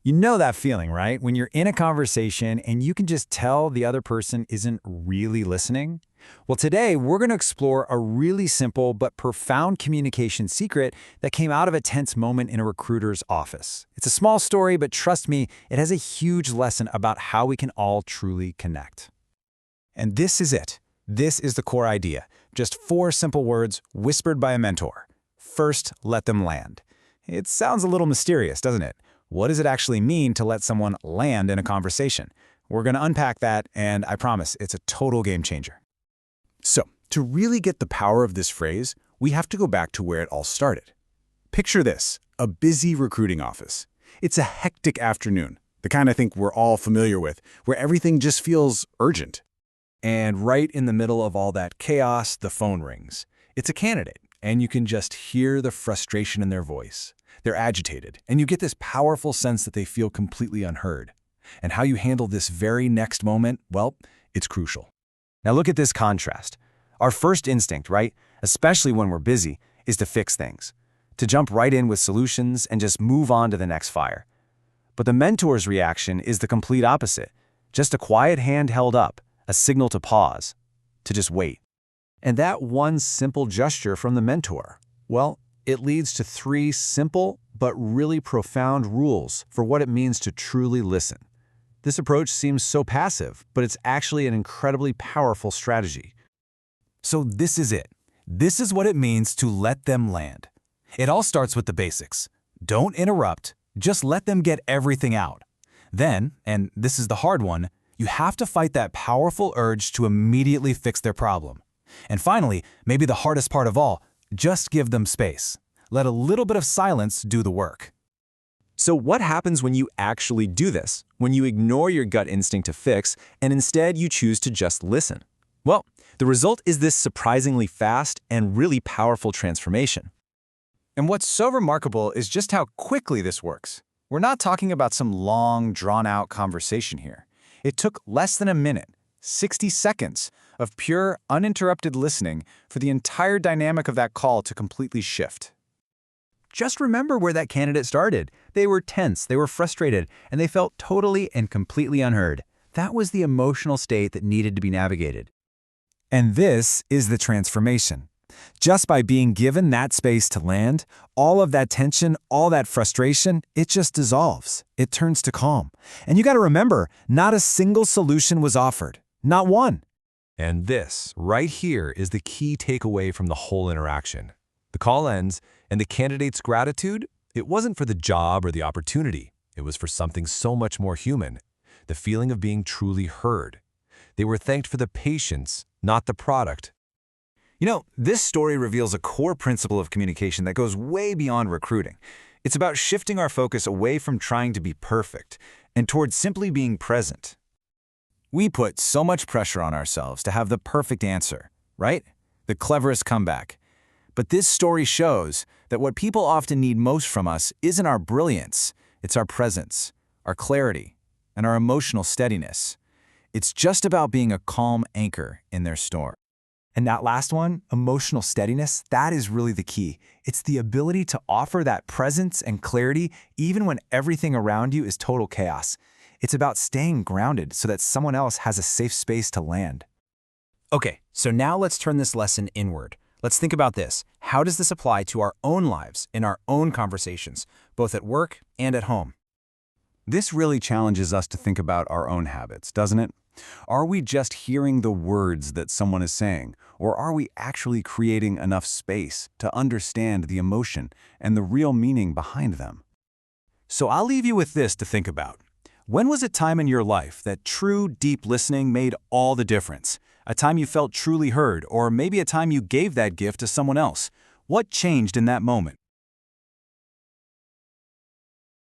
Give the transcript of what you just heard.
You know that feeling, right? When you're in a conversation and you can just tell the other person isn't really listening? Well, today we're going to explore a really simple but profound communication secret that came out of a tense moment in a recruiter's office. It's a small story, but trust me, it has a huge lesson about how we can all truly connect. And this is it. This is the core idea. Just 4 simple words whispered by a mentor. First, let them land. It sounds a little mysterious, doesn't it? What does it actually mean to let someone land in a conversation? We're going to unpack that, and I promise it's a total game changer. So, to really get the power of this phrase, we have to go back to where it all started. Picture this, a busy recruiting office. It's a hectic afternoon, the kind I think we're all familiar with, where everything just feels urgent. And right in the middle of all that chaos, the phone rings. It's a candidate, and you can just hear the frustration in their voice. They're agitated, and you get this powerful sense that they feel completely unheard. And how you handle this very next moment, well, it's crucial. Now look at this contrast. Our first instinct, right, especially when we're busy, is to fix things, to jump right in with solutions and just move on to the next fire. But the mentor's reaction is the complete opposite. Just a quiet hand held up, a signal to pause, to just wait. And that one simple gesture from the mentor, well, it leads to 3 simple but really profound rules for what it means to truly listen. This approach seems so passive, but it's actually an incredibly powerful strategy. So this is it. This is what it means to let them land. It all starts with the basics. Don't interrupt, just let them get everything out. Then, and this is the hard one, you have to fight that powerful urge to immediately fix their problem. And finally, maybe the hardest part of all, just give them space. Let a little bit of silence do the work. So what happens when you actually do this, when you ignore your gut instinct to fix, and instead you choose to just listen? Well, the result is this surprisingly fast and really powerful transformation. And what's so remarkable is just how quickly this works. We're not talking about some long, drawn-out conversation here. It took less than a minute, 60 seconds, of pure, uninterrupted listening for the entire dynamic of that call to completely shift. Just remember where that candidate started. They were tense, they were frustrated, and they felt totally and completely unheard. That was the emotional state that needed to be navigated. And this is the transformation. Just by being given that space to land, all of that tension, all that frustration, it just dissolves. It turns to calm. And you got to remember, not a single solution was offered. Not one. And this, right here, is the key takeaway from the whole interaction. The call ends, and the candidate's gratitude, it wasn't for the job or the opportunity. It was for something so much more human, the feeling of being truly heard. They were thanked for the patience, not the product. You know, this story reveals a core principle of communication that goes way beyond recruiting. It's about shifting our focus away from trying to be perfect and towards simply being present. We put so much pressure on ourselves to have the perfect answer, right? The cleverest comeback. But this story shows that what people often need most from us isn't our brilliance, it's our presence, our clarity, and our emotional steadiness. It's just about being a calm anchor in their storm. And that last one, emotional steadiness, that is really the key. It's the ability to offer that presence and clarity even when everything around you is total chaos. It's about staying grounded so that someone else has a safe space to land. Okay, so now let's turn this lesson inward. Let's think about this. How does this apply to our own lives, in our own conversations, both at work and at home? This really challenges us to think about our own habits, doesn't it? Are we just hearing the words that someone is saying, or are we actually creating enough space to understand the emotion and the real meaning behind them? So I'll leave you with this to think about. When was a time in your life that true, deep listening made all the difference? A time you felt truly heard, or maybe a time you gave that gift to someone else? What changed in that moment?